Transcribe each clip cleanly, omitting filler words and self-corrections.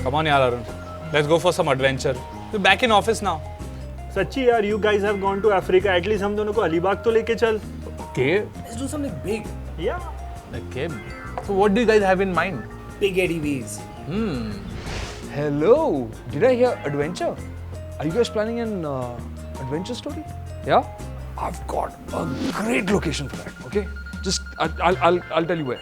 Come on, yaar, Arun. Let's go for some adventure. We're back in office now. सच्ची यार, you guys have gone to Africa. At least हम दोनों को अलीबाग तो लेके चल. Okay, let's do something big. Yeah. Okay. So what do you guys have in mind? Big ADVs. Hello. Did I hear adventure? Are you guys planning an adventure story? Yeah. I've got a great location for that. Okay. Just I'll tell you where.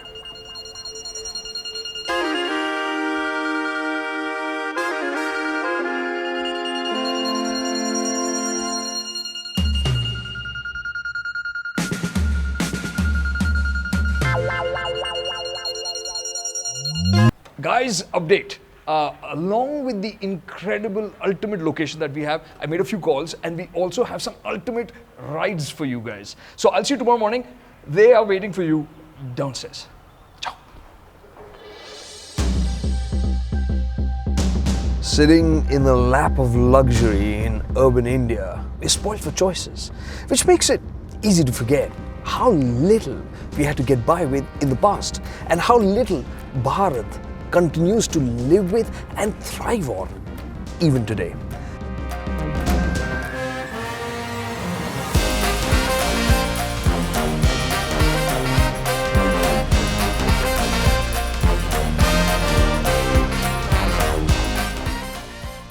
Guys, update. Along with the incredible ultimate location that we have, I made a few calls and we also have some ultimate rides for you guys. So I'll see you tomorrow morning. They are waiting for you downstairs. Ciao. Sitting in the lap of luxury in urban India, we're spoiled for choices, which makes it easy to forget how little we had to get by with in the past and how little Bharat continues to live with and thrive on even today.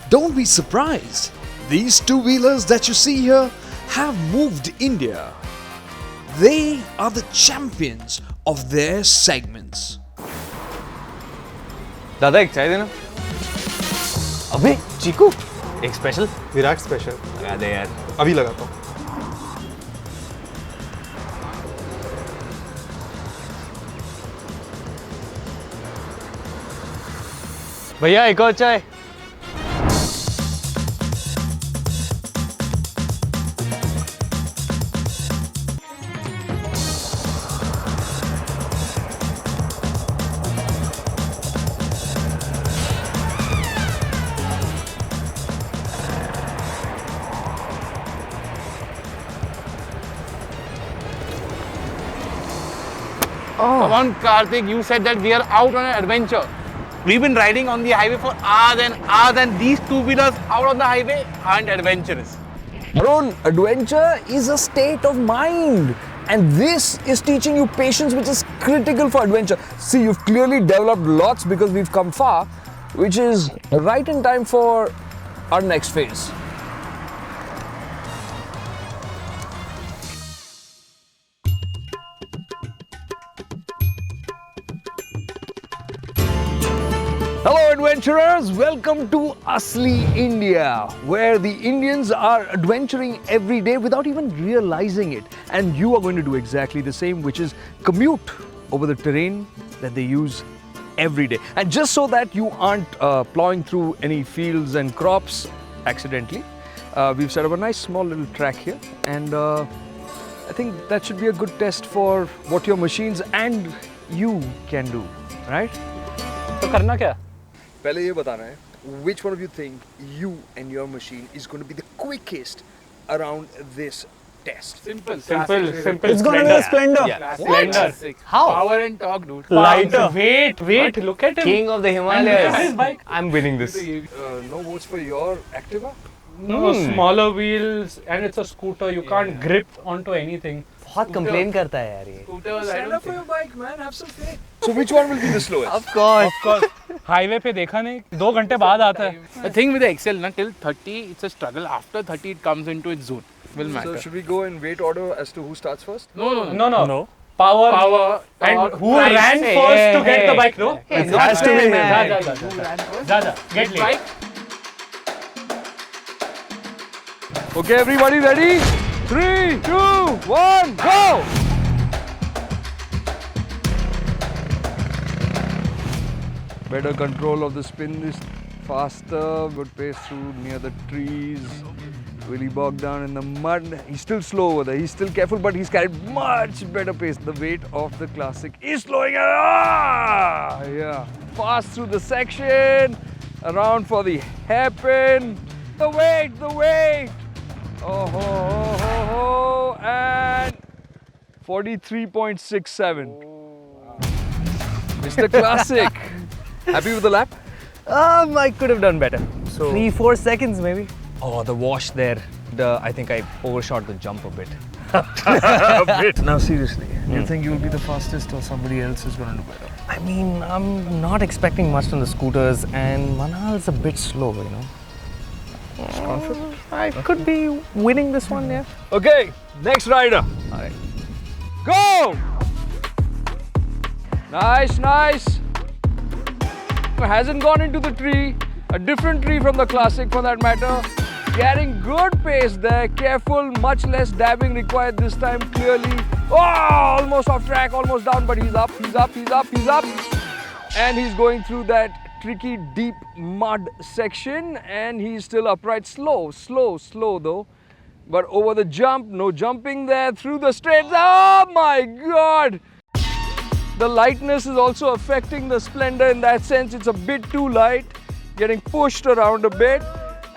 Don't be surprised. These two-wheelers that you see here have moved India. They are the champions of their segments. दादा एक चाय देना. अबे चीकू, एक special Virat special लगा दे यार. अभी लगाता हूँ. भैया एक और चाय. Come on, Kartik, you said that we are out on an adventure. We've been riding on the highway for hours and these two-wheelers out on the highway aren't adventurous. Arun, adventure is a state of mind. And this is teaching you patience, which is critical for adventure. See, you've clearly developed lots because we've come far, which is right in time for our next phase. Hello adventurers, welcome to Asli India, where the Indians are adventuring every day without even realizing it. And you are going to do exactly the same, which is commute over the terrain that they use every day. And just so that you aren't plowing through any fields and crops accidentally, we've set up a nice small little track here. And I think that should be a good test for what your machines and you can do, right? तो करना क्या? पहले ये बताना है, which one of you think you and your machine is going to be the quickest around this test? Simple. It's gonna be a Splendor. Yeah. Splendor. How? Power and torque, dude. Lighter. Wait, look at him. King of the Himalayas. I'm winning this. No votes for your Activa? No, smaller wheels and it's a scooter. You can't grip onto anything. बहुत complain करता है यार ये. Scooters, I Stand don't up for think. your bike, man. Have some faith. So which one will be the slowest? Of course. Of course. Highway पे देखा नहीं 2 घंटे बाद आता है. The thing with the Excel, na, till 30, it's a struggle. After 30, it comes into its zone. Will matter. So should we go in weight order as to who starts first? No. Power. And Power. who ran first to get the bike, no? It has to be man. जा. Get late. Okay, everybody ready? 3, 2, 1, go! Better control of the spin is faster, good pace through near the trees. Really bogged down in the mud. He's still slow over there. He's still careful, but he's carried much better pace. The weight of the Classic is slowing. Yeah. Fast through the section. Around for the hairpin. The weight. Oh, and 43.67. Mr. Classic. Happy with the lap? I could have done better. So- 3-4 seconds maybe. Oh, the wash there. I think I overshot the jump a bit. Now seriously, do you think you'll be the fastest or somebody else is going to do better? I mean, I'm not expecting much on the scooters, and Manal's a bit slow, you know. Confident? I could be winning this one, yeah. Okay, next rider. All right. Go! Nice, nice. Hasn't gone into the tree. A different tree from the classic for that matter. Getting good pace there. Careful, much less dabbing required this time, clearly. Oh, almost off track, almost down, but he's up, he's up, he's up, he's up. And he's going through that tricky, deep mud section, and he's still upright. Slow, slow, slow though. But over the jump, no jumping there, through the straight. Oh my God! The lightness is also affecting the Splendor in that sense. It's a bit too light, getting pushed around a bit.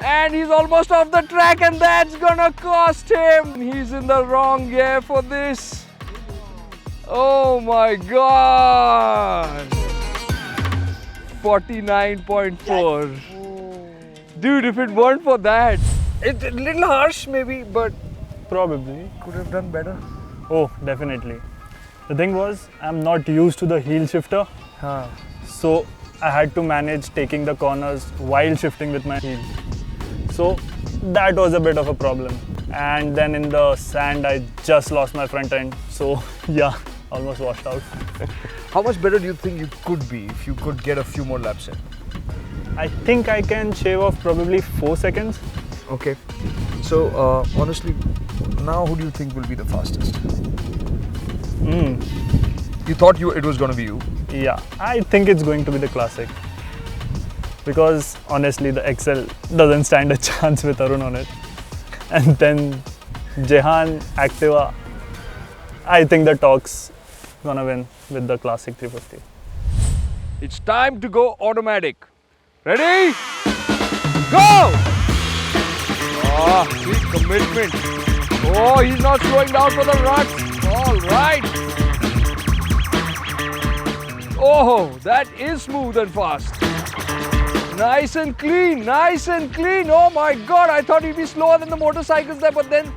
And he's almost off the track, and that's gonna cost him. He's in the wrong gear for this. Oh my God! 49.4. Dude, if it weren't for that, it's a little harsh maybe, but Probably. could have done better. Oh, definitely. The thing was, I'm not used to the heel shifter. So I had to manage taking the corners while shifting with my heel. So that was a bit of a problem. And then in the sand, I just lost my front end. So yeah, almost washed out. How much better do you think you could be if you could get a few more laps in? I think I can shave off probably 4 seconds. Okay. So honestly, now who do you think will be the fastest? You thought it was going to be you. Yeah, I think it's going to be the Classic. Because honestly, the XL doesn't stand a chance with Arun on it. And then Jehan, Activa, I think the Torque's gonna win with the Classic 350. It's time to go automatic. Ready? Go! Ah, sweet commitment. Oh, he's not slowing down for the ruts. All right. Oh, that is smooth and fast. Nice and clean, nice and clean. Oh my God, I thought he'd be slower than the motorcycles there, but then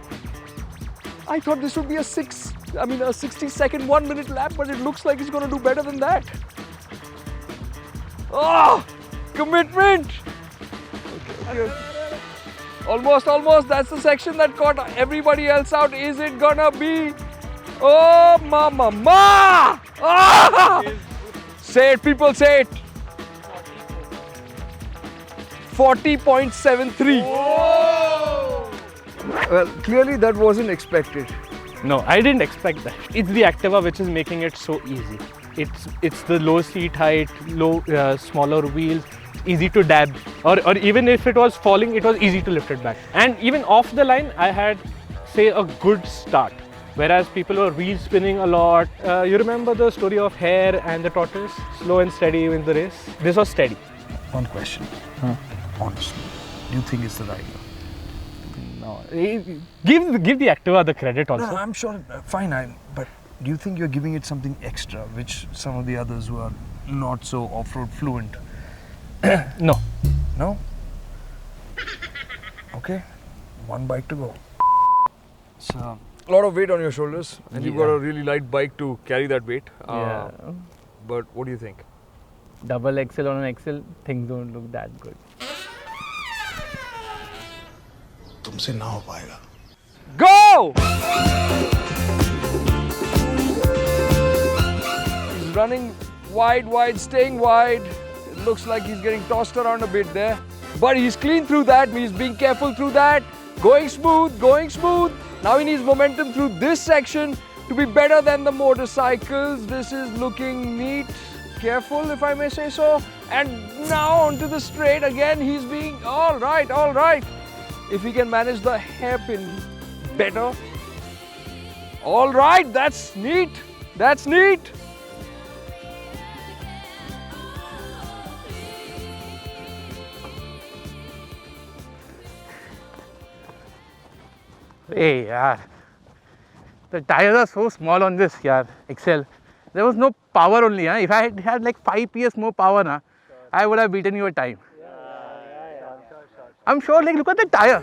I thought this would be a 60-second, 1 minute lap, but it looks like he's going to do better than that. Oh, commitment. Okay. Almost, almost. That's the section that caught everybody else out. Is it gonna be? Oh, mama, ma! Ah! Say it, people, say it. 40.73. Well, clearly that wasn't expected. No, I didn't expect that. It's the Activa which is making it so easy. It's the low seat height, smaller wheels, easy to dab, or even if it was falling, it was easy to lift it back. And even off the line, I had, say, a good start. Whereas people were wheel spinning a lot. You remember the story of Hare and the tortoise? Slow and steady wins the race. This was steady. One question. Honestly, do you think it's the right one? No, give the Activa the credit also. No, I'm sure, fine, but do you think you're giving it something extra, which some of the others who are not so off-road fluent? No. No? Okay, one bike to go. So, a lot of weight on your shoulders, and you've got a really light bike to carry that weight. Yeah. But what do you think? Double XL on an XL, things don't look that good. तुमसे ना हो पाएगा. Go! He's running wide, staying wide. It looks like he's getting tossed around a bit there. But he's clean through that. He's being careful through that. Going smooth, going smooth. Now he needs momentum through this section to be better than the motorcycles. This is looking neat. Careful, if I may say so. And now onto the straight again. He's being all right, all right. If he can manage the hairpin better. All right, that's neat. That's neat. Hey, yaar. The tires are so small on this, yaar, XL. There was no power only. If I had like 5 PS more power, I would have beaten you a time. I'm sure, like, look at the tire.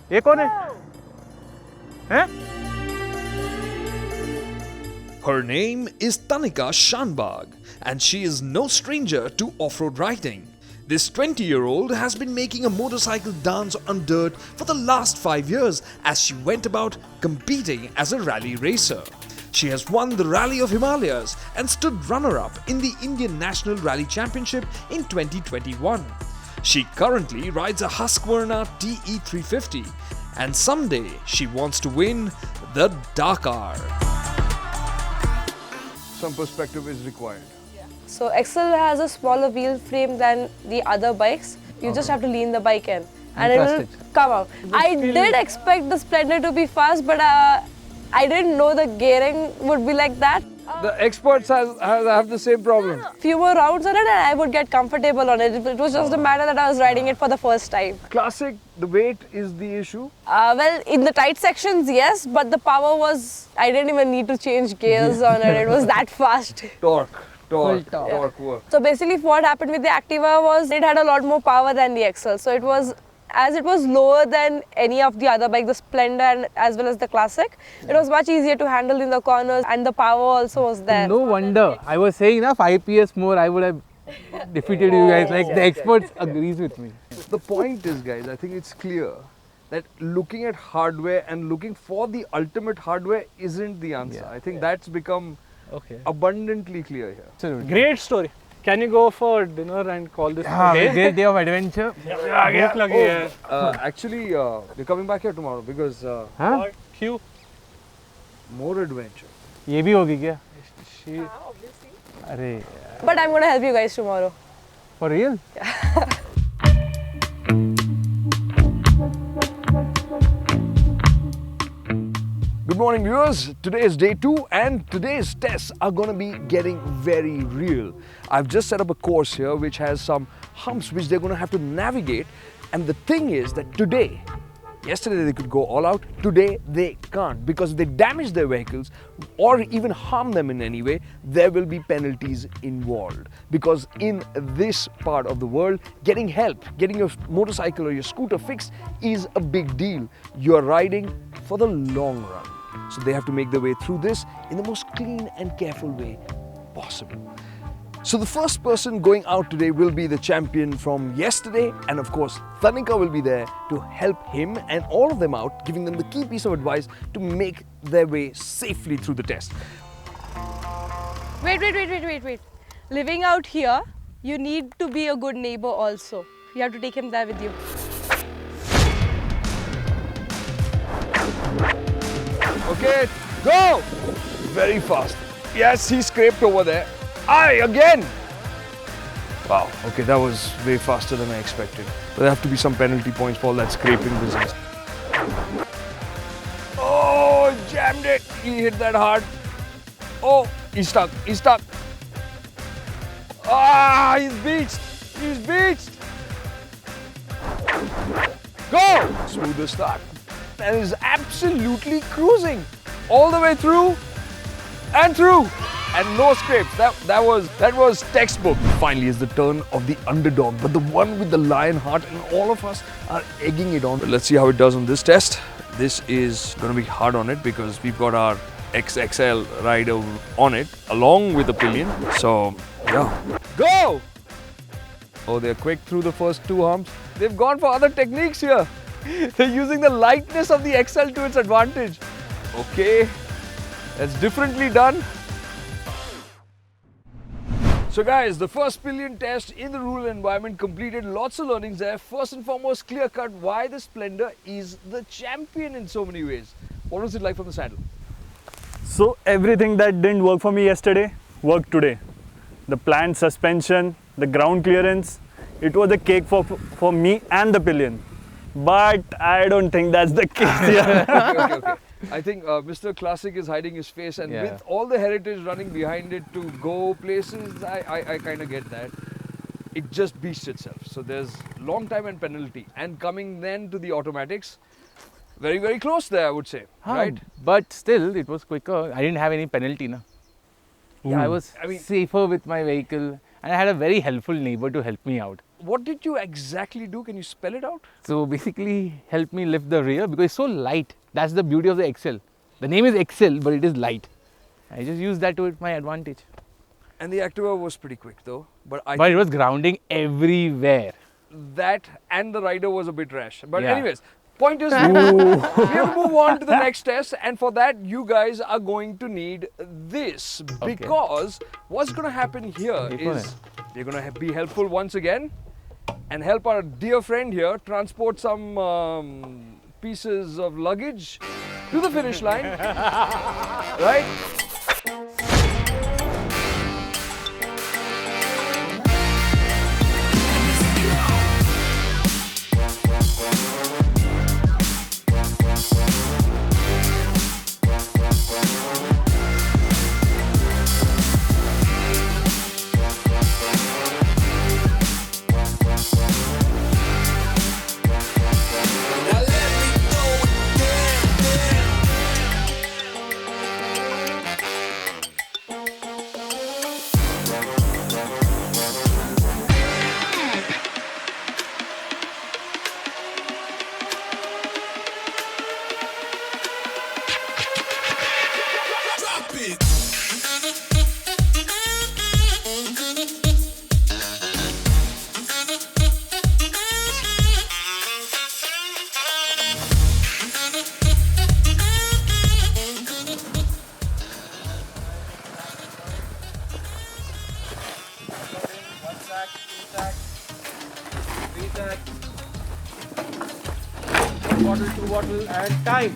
ये कौन है? हैं? Her name is Tanika Shanbag, and she is no stranger to off-road riding. This 20-year-old has been making a motorcycle dance on dirt for the last 5 years as she went about competing as a rally racer. She has won the Rally of Himalayas and stood runner-up in the Indian National Rally Championship in 2021. She currently rides a Husqvarna TE350 and someday she wants to win the Dakar. Some perspective is required. So Excel has a smaller wheel frame than the other bikes. You just have to lean the bike in and it will come out. I did expect the Splendor to be fast, but I didn't know the gearing would be like that. The experts have the same problem. Few more rounds on it and I would get comfortable on it. It was just a matter that I was riding it for the first time. Classic, the weight is the issue. Well, in the tight sections, yes, but the power was, I didn't even need to change gears on it. It was that fast. Torque work. So basically what happened with the Activa was it had a lot more power than the Excel. So it was, as it was lower than any of the other bikes, the Splendor and as well as the Classic, it was much easier to handle in the corners and the power also was there. No wonder. I was saying, 5 PS more, I would have defeated you guys. Like, the experts agrees with me. The point is, guys, I think it's clear that looking at hardware and looking for the ultimate hardware isn't the answer. I think that's become abundantly clear here. Great story. Can you go for dinner and call this Great day of adventure. Actually, we're coming back here tomorrow because Q. more adventure. ये भी होगी क्या? अरे But I'm going to help you guys tomorrow. For real? Good morning, viewers. Today is day 2 and today's tests are going to be getting very real. I've just set up a course here which has some humps which they're going to have to navigate, and the thing is that today, yesterday they could go all out, today they can't, because if they damage their vehicles or even harm them in any way, there will be penalties involved. Because in this part of the world, getting help, getting your motorcycle or your scooter fixed is a big deal. You're riding for the long run. So they have to make their way through this in the most clean and careful way possible. So the first person going out today will be the champion from yesterday, and of course Tanika will be there to help him and all of them out, giving them the key piece of advice to make their way safely through the test. Wait. Living out here, you need to be a good neighbor also. You have to take him there with you. Okay, go! Very fast. Yes, he scraped over there. Aye, again! Wow, okay, that was way faster than I expected. But there have to be some penalty points for all that scraping business. Oh, jammed it! He hit that hard. Oh, he's stuck. Ah, he's beached! Go! Smoother start. And is absolutely cruising all the way through and no scrapes. That was textbook. Finally is the turn of the underdog, but the one with the lion heart, and all of us are egging it on. But let's see how it does on this test. This is going to be hard on it because we've got our XXL rider on it along with the pillion. So yeah, go! Oh, they're quick through the first 2 humps. They've gone for other techniques here. They're using the lightness of the XL to its advantage. Okay, that's differently done. So guys, the first pillion test in the rural environment completed. Lots of learnings there. First and foremost, clear cut why the Splendor is the champion in so many ways. What was it like from the saddle? So everything that didn't work for me yesterday worked today. The planned suspension, the ground clearance, it was a cake for me and the pillion. But I don't think that's the case here. Okay. I think Mr. Classic is hiding his face, and with all the heritage running behind it to go places, I kind of get that. It just beats itself. So there's long time and penalty. And coming then to the automatics, very, very close there, I would say. Right? But still, it was quicker. I didn't have any penalty. Na. Yeah, I was safer with my vehicle, and I had a very helpful neighbor to help me out. What did you exactly do? Can you spell it out? So basically, helped me lift the rear because it's so light. That's the beauty of the Excel. The name is Excel, but it is light. I just used that to my advantage. And the Activa was pretty quick though. But But it was grounding everywhere. that and the rider was a bit rash. But Yeah. anyways, point is we have to move on to the next test, and for that you guys are going to need this, because what's going to happen here is we're going to be helpful once again and help our dear friend here transport some pieces of luggage to the finish line, right? Bottle, 2 bottle, and time.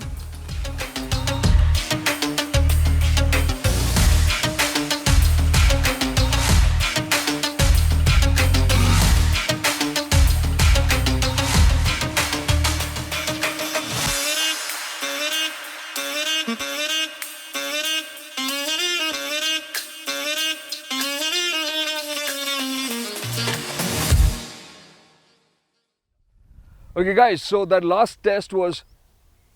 Okay guys, so that last test was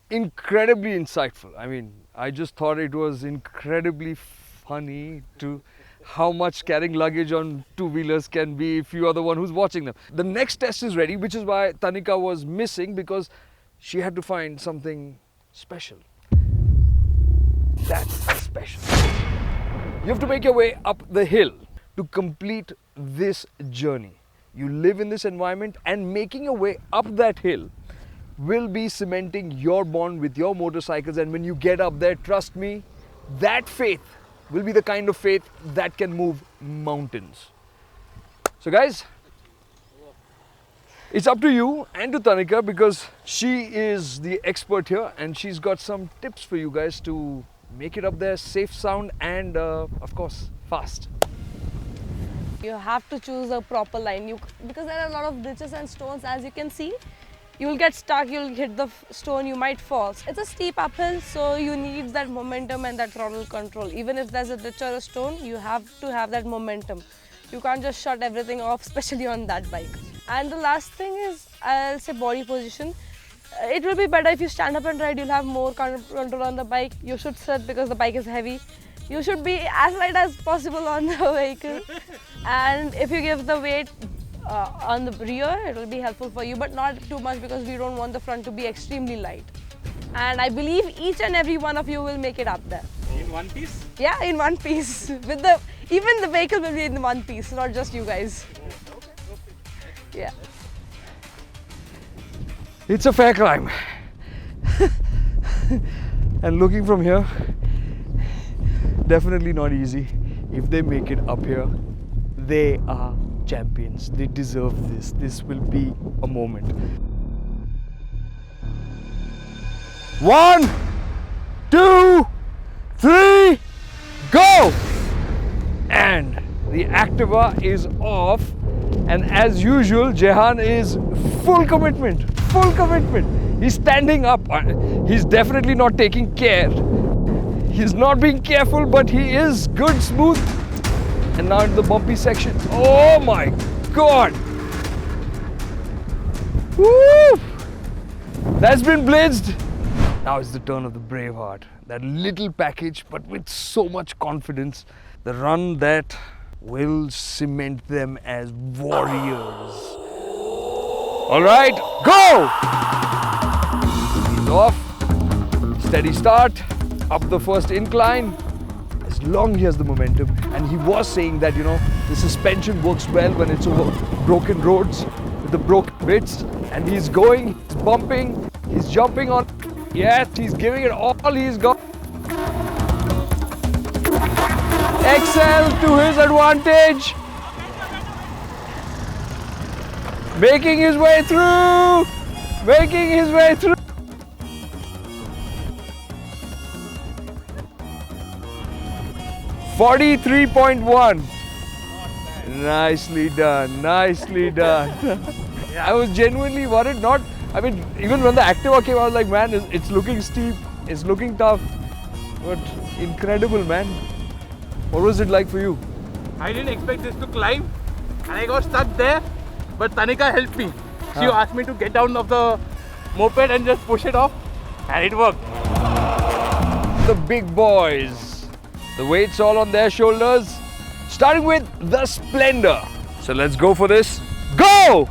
incredibly insightful. I mean, I just thought it was incredibly funny to how much carrying luggage on two-wheelers can be if you are the one who's watching them. The next test is ready, which is why Tanika was missing, because she had to find something special. That's special. You have to make your way up the hill to complete this journey. You live in this environment, and making your way up that hill will be cementing your bond with your motorcycles. And when you get up there, trust me, that faith will be the kind of faith that can move mountains. So guys, it's up to you and to Tanika, because she is the expert here and she's got some tips for you guys to make it up there safe, sound, and of course fast. You have to choose a proper line because there are a lot of ditches and stones, as you can see. You'll get stuck, you'll hit the stone, you might fall. It's a steep uphill, so you need that momentum and that throttle control. Even if there's a ditch or a stone, you have to have that momentum. You can't just shut everything off, especially on that bike. And the last thing is, I'll say body position. It will be better if you stand up and ride, you'll have more control on the bike. You should sit because the bike is heavy. You should be as light as possible on the vehicle. And if you give the weight on the rear, it will be helpful for you, but not too much, because we don't want the front to be extremely light. And I believe each and every one of you will make it up there. In one piece? Yeah, in one piece. Even the vehicle will be in one piece, not just you guys. Yeah. It's a fair climb. And looking from here, definitely not easy. If they make it up here, they are champions. They deserve this. This will be a moment. 1, 2, 3, go! And the Activa is off. And as usual, Jehan is full commitment. Full commitment. He's standing up. He's definitely not taking care. He's not being careful, but he is good, smooth. And now into the bumpy section. Oh my God! Woo! That's been blitzed. Now it's the turn of the Braveheart. That little package, but with so much confidence. The run that will cement them as warriors. All right, go! He's off. Steady start. Up the first incline. As long as he has the momentum. And he was saying that, you know, the suspension works well when it's over broken roads with the broken bits. And he's going, he's bumping, he's jumping on. Yes, he's giving it all he's got. Excel to his advantage. Making his way through. Making his way through. .43.1. Nicely done, nicely done. I was genuinely worried, I mean, even when the Activa came, I was like, man, it's looking steep, it's looking tough, but incredible, man. What was it like for you? I didn't expect this to climb and I got stuck there, but Tanika helped me. She asked me to get down of the moped and just push it off, and it worked. The big boys. The weight's all on their shoulders. Starting with the Splendor. So let's go for this. Go!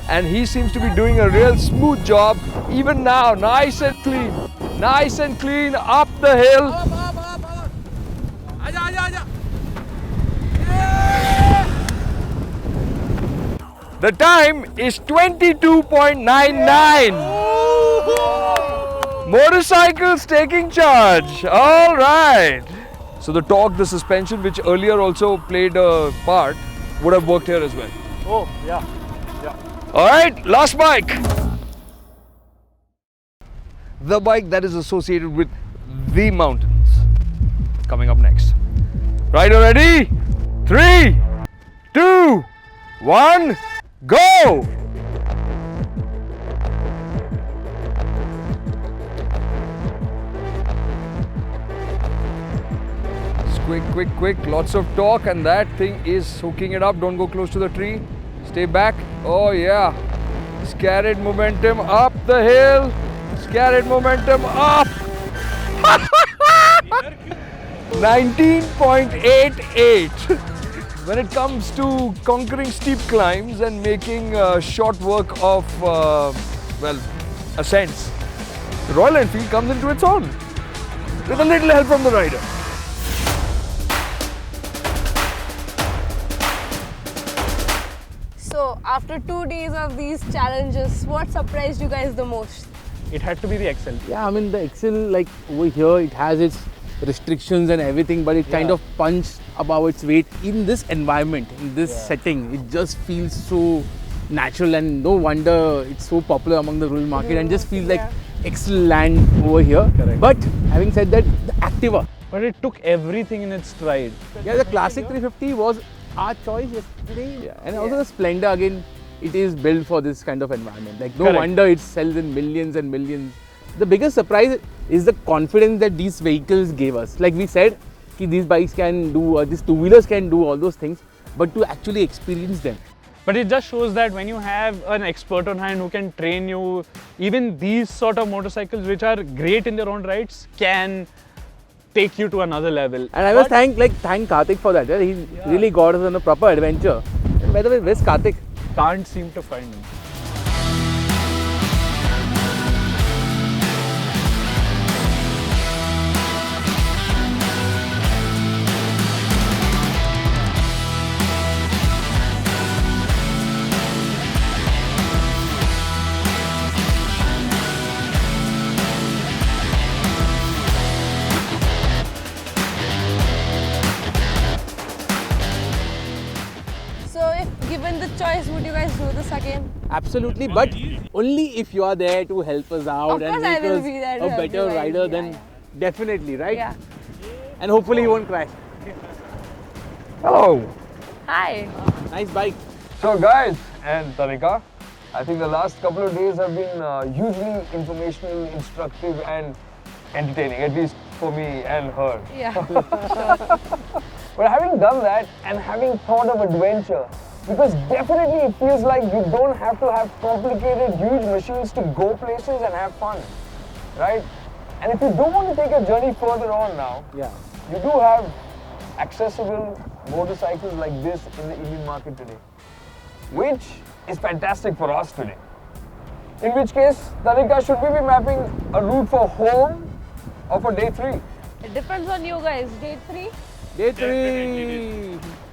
And he seems to be doing a real smooth job. Even now, nice and clean. Nice and clean up the hill. The time is 22.99. Motorcycles taking charge. All right. So the torque, the suspension, which earlier also played a part, would have worked here as well. Oh, yeah. All right, last bike. The bike that is associated with the mountains. Coming up next. Rider ready? 3, 2, 1, go! Quick, lots of torque, and that thing is hooking it up. Don't go close to the tree. Stay back. Oh yeah. Carried momentum up the hill. Carried momentum up. 19.88. When it comes to conquering steep climbs and making short work of, ascents, the Royal Enfield comes into its own with a little help from the rider. So after 2 days of these challenges, what surprised you guys the most? It had to be the Excel. Yeah, I mean the Excel, like over here, it has its restrictions and everything, but it kind of punched above its weight in this environment, in this setting. It just feels so natural, and no wonder it's so popular among the rural market, and just feels like Excel land over here. Correct. But having said that, the Activa. But it took everything in its stride. Yeah, the Classic 350 was our choice yesterday. Yeah. And also the Splendor, again, it is built for this kind of environment. Like, no wonder it sells in millions and millions. The biggest surprise is the confidence that these vehicles gave us. Like we said, these bikes can do, these two-wheelers can do all those things, but to actually experience them. But it just shows that when you have an expert on hand who can train you, even these sort of motorcycles, which are great in their own rights, can take you to another level. And I must thank Kartik for that. He really got us on a proper adventure. And by the way, where's Kartik? Can't seem to find him. Given the choice, would you guys do this again? Absolutely, but only if you are there to help us out and make us a better rider, then definitely, right? Yeah. And hopefully he won't crash. Hello. Hi. Nice bike. So guys and Tanika, I think the last couple of days have been hugely informational, instructive and entertaining, at least for me and her. Yeah. But having done that and having thought of adventure, because definitely it feels like you don't have to have complicated, huge machines to go places and have fun, right? And if you do want to take a journey further on now, you do have accessible motorcycles like this in the Indian market today, which is fantastic for us today. In which case, Tanika, should we be mapping a route for home or for day 3? It depends on you guys. Day 3? Day 3.